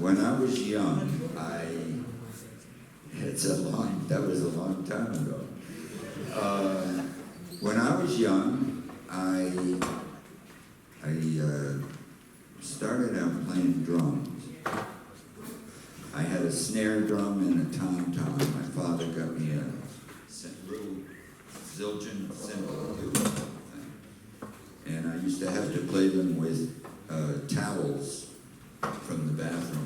When I was young, that was a long time ago. When I was young, I started out playing drums. I had a snare drum and a tom-tom. My father got me a real Zildjian cymbal thing. And I used to have to play them with towels from the bathroom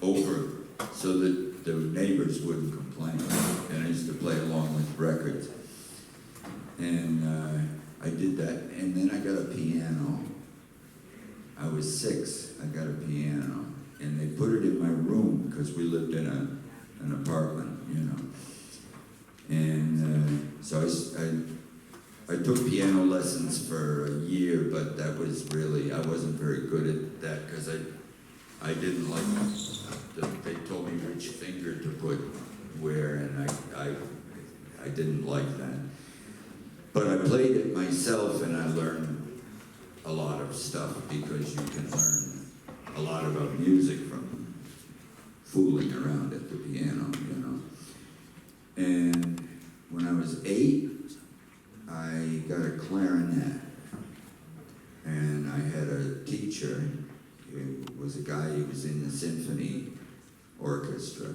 over so that the neighbors wouldn't complain. And I used to play along with records. And I did that, and then I got a piano. I was 6, I got a piano. And they put it in my room because we lived in an apartment, you know. And so I took piano lessons for a year, but that was really, I wasn't very good at that because I didn't like they told me which finger to put where, and I didn't like that. But I played it myself, and I learned a lot of stuff because you can learn a lot about music from fooling around at the piano, you know. And when I was 8, I got a clarinet, and I had a teacher. He was a guy who was in the symphony orchestra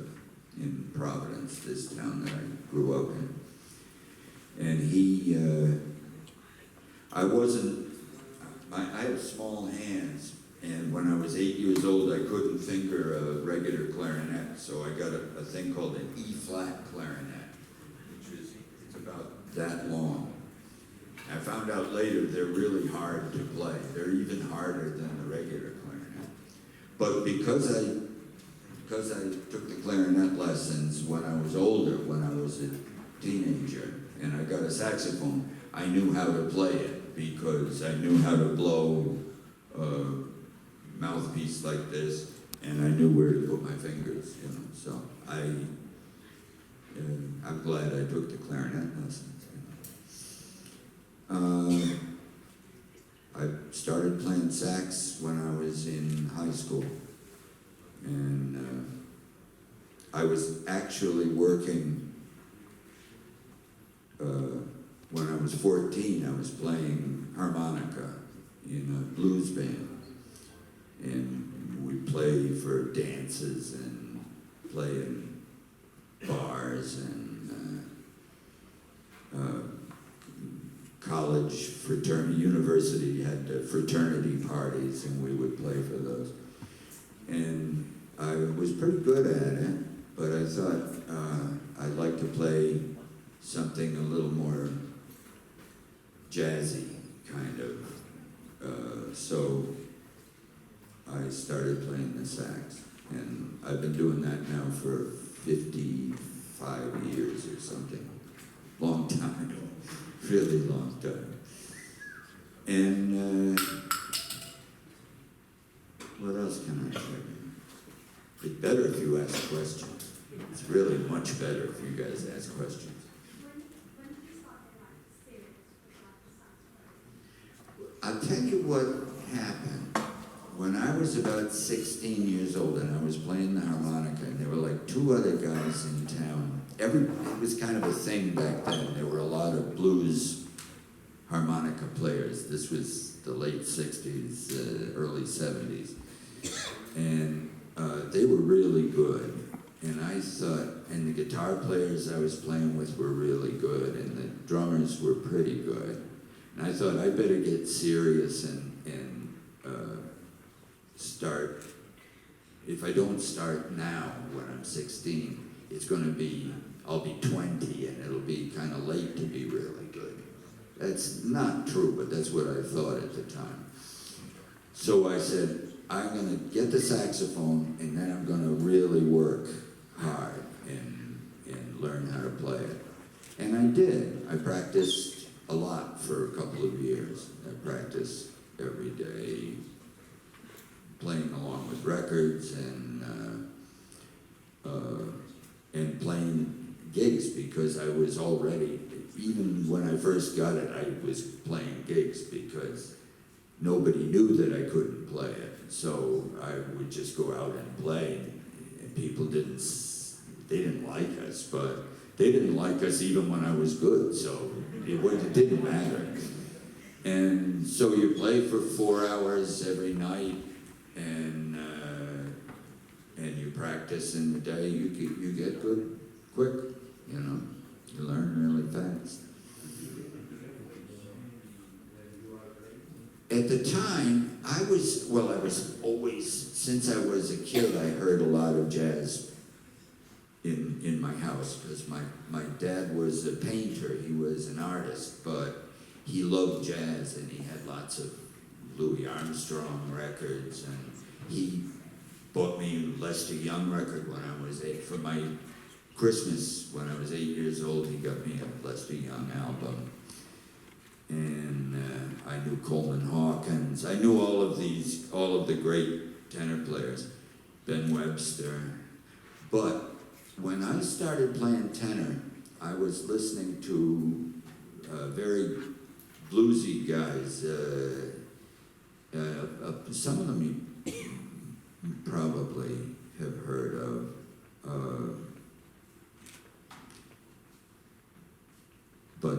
in Providence, this town that I grew up in. And I had small hands, and when I was 8 years old, I couldn't finger a regular clarinet, so I got a thing called an E-flat clarinet, which is about that long. I found out later they're really hard to play. They're even harder than the regular clarinet. But because I took the clarinet lessons when I was older, when I was a teenager, and I got a saxophone, I knew how to play it because I knew how to blow a mouthpiece like this, and I knew where to put my fingers, you know. So I'm glad I took the clarinet lessons. I started playing sax when I was in high school, and I was actually working when I was 14. I was playing harmonica in a blues band, and we play for dances and play in bars and college fraternity, university had fraternity parties, and we would play for those. And I was pretty good at it, but I thought I'd like to play something a little more jazzy, kind of. So I started playing the sax, and I've been doing that now for 55 years or something. Long time. Really long time. And what else can I say? It's better if you ask questions. It's really much better if you guys ask questions. I'll tell you what happened. When I was about 16 years old and I was playing the harmonica, and there were like 2 other guys in town. It was kind of a thing back then. There were a lot of blues harmonica players. This was the late 60s, early 70s. And they were really good. And I thought, and the guitar players I was playing with were really good, and the drummers were pretty good. And I thought, I better get serious and start. If I don't start now, when I'm 16, I'll be 20, and it'll be kind of late to be really good. That's not true, but that's what I thought at the time. So I said, I'm going to get the saxophone, and then I'm going to really work hard and learn how to play it. And I did. I practiced a lot for a couple of years. I practiced every day, playing along with records and playing gigs, because I was already, even when I first got it, I was playing gigs because nobody knew that I couldn't play it. So I would just go out and play, and people they didn't like us, but they didn't like us even when I was good, so it didn't matter. And so you play for 4 hours every night, and you practice in the day. You get good quick, you know. You learn really fast. At the time, I was always, since I was a kid, I heard a lot of jazz in my house, because my dad was a painter. He was an artist, but he loved jazz, and he had lots of Louis Armstrong records, and he bought me a Lester Young record when I was 8. For my Christmas, when I was 8 years old, he got me a Lester Young album. And I knew Coleman Hawkins. I knew all of the great tenor players, Ben Webster. But when I started playing tenor, I was listening to very bluesy guys. Some of them you probably have heard of. But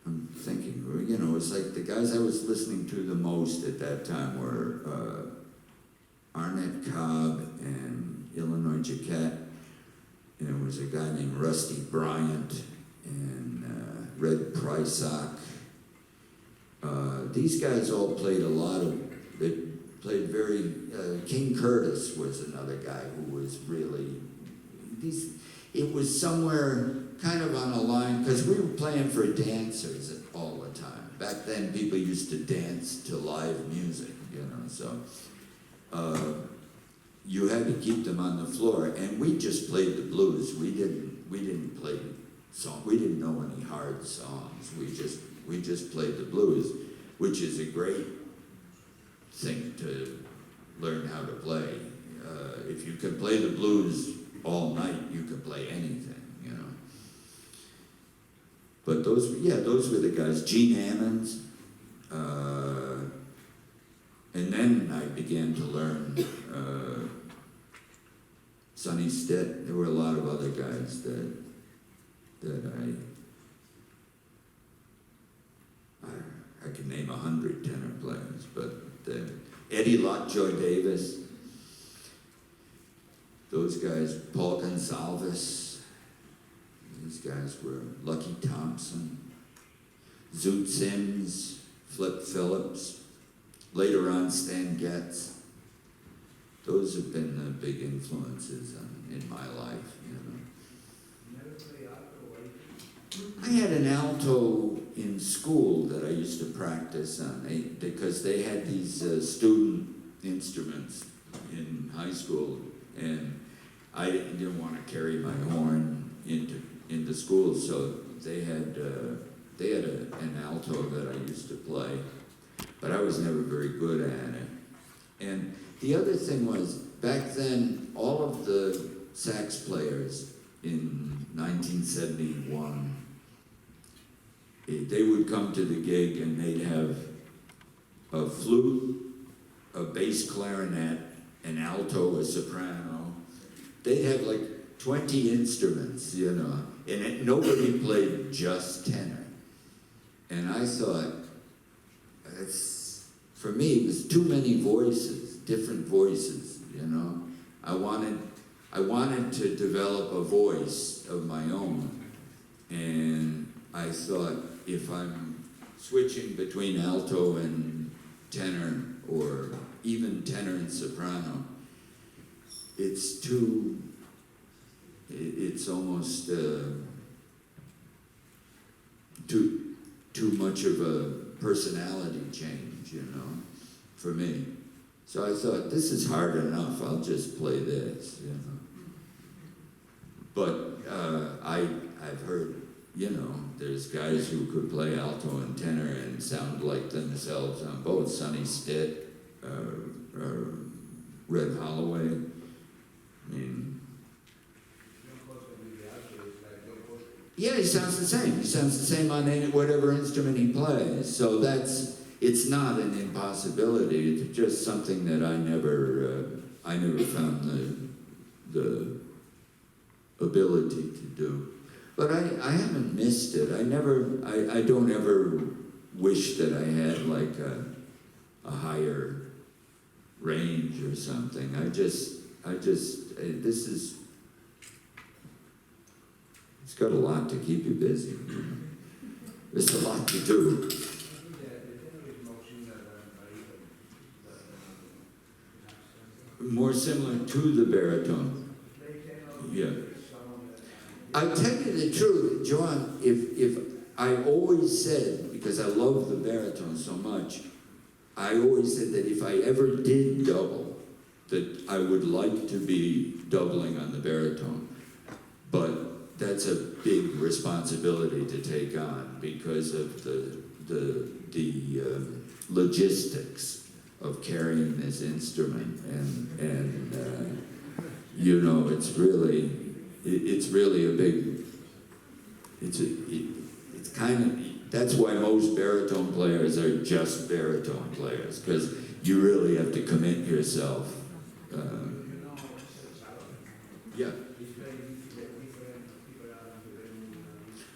I'm thinking, you know, it's like the guys I was listening to the most at that time were Arnett Cobb and Illinois Jacquet. And there was a guy named Rusty Bryant and Red Prysock. These guys all played they played very, King Curtis was another guy who was really, it was somewhere kind of on a line, because we were playing for dancers all the time. Back then, people used to dance to live music, you know, so you had to keep them on the floor, and we just played the blues. We didn't play songs. We didn't know any hard songs. We just played the blues, which is a great thing to learn how to play. If you can play the blues all night, you can play anything, you know. But those were the guys. Gene Ammons, and then I began to learn Sonny Stitt. There were a lot of other guys that I could name 100 tenor players, but Eddie Lockjaw Davis, those guys, Paul Gonsalves, these guys were Lucky Thompson, Zoot Sims, Flip Phillips, later on Stan Getz. Those have been the big influences in my life, you know. I had an alto in school that I used to practice on, because they had these student instruments in high school, and I didn't want to carry my horn into school, so they had an alto that I used to play, but I was never very good at it. And the other thing was, back then, all of the sax players in 1971, they would come to the gig and they'd have a flute, a bass clarinet, an alto, a soprano. They'd have like 20 instruments, you know, and nobody played just tenor. And I thought, for me, it was too many voices, different voices, you know. I wanted to develop a voice of my own, and I thought, if I'm switching between alto and tenor, or even tenor and soprano, it's almost too much of a personality change, you know, for me. So I thought, this is hard enough, I'll just play this, you know. But I've heard, you know, there's guys who could play alto and tenor and sound like themselves on both. Sonny Stitt, Red Holloway. I mean, yeah, he sounds the same. He sounds the same on whatever instrument he plays. So that's it's not an impossibility. It's just something that I never found the ability to do. But I haven't missed it. I don't ever wish that I had like a higher range or something. It's got a lot to keep you busy. There's a lot to do. More similar to the baritone. Yeah. I tell you the truth, John, if I always said, because I love the baritone so much, I always said that if I ever did double, that I would like to be doubling on the baritone. But that's a big responsibility to take on because of the logistics of carrying this instrument, and you know, it's really a big. It's kind of, that's why most baritone players are just baritone players, because you really have to commit yourself. Yeah.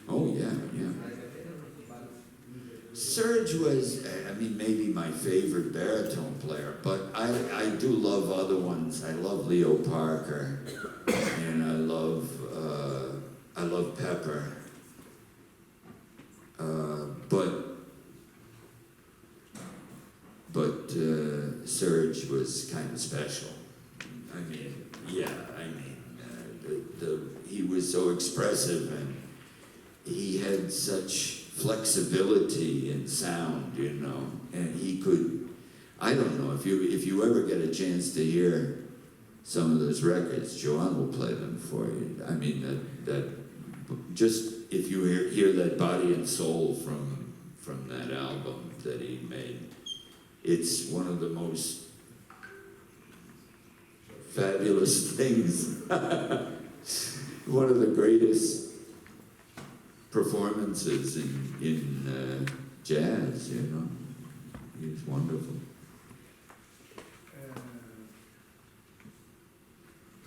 Oh yeah, yeah. Serge was, I mean, maybe my favorite baritone player, but I do love other ones. I love Leo Parker, and I love Pepper. But Serge was kind of special. I mean, yeah, he was so expressive, and he had such flexibility in sound, you know, and he could, I don't know, if you ever get a chance to hear some of those records, Joan will play them for you. I mean, that just, if you hear that Body and Soul from that album that he made, it's one of the most fabulous things. One of the greatest performances in jazz, you know. He's wonderful.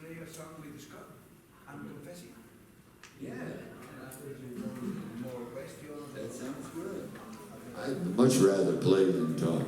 Play a song with Scott. I'm confessing. Yeah. More questions. That sounds good. I'd much rather play than talk.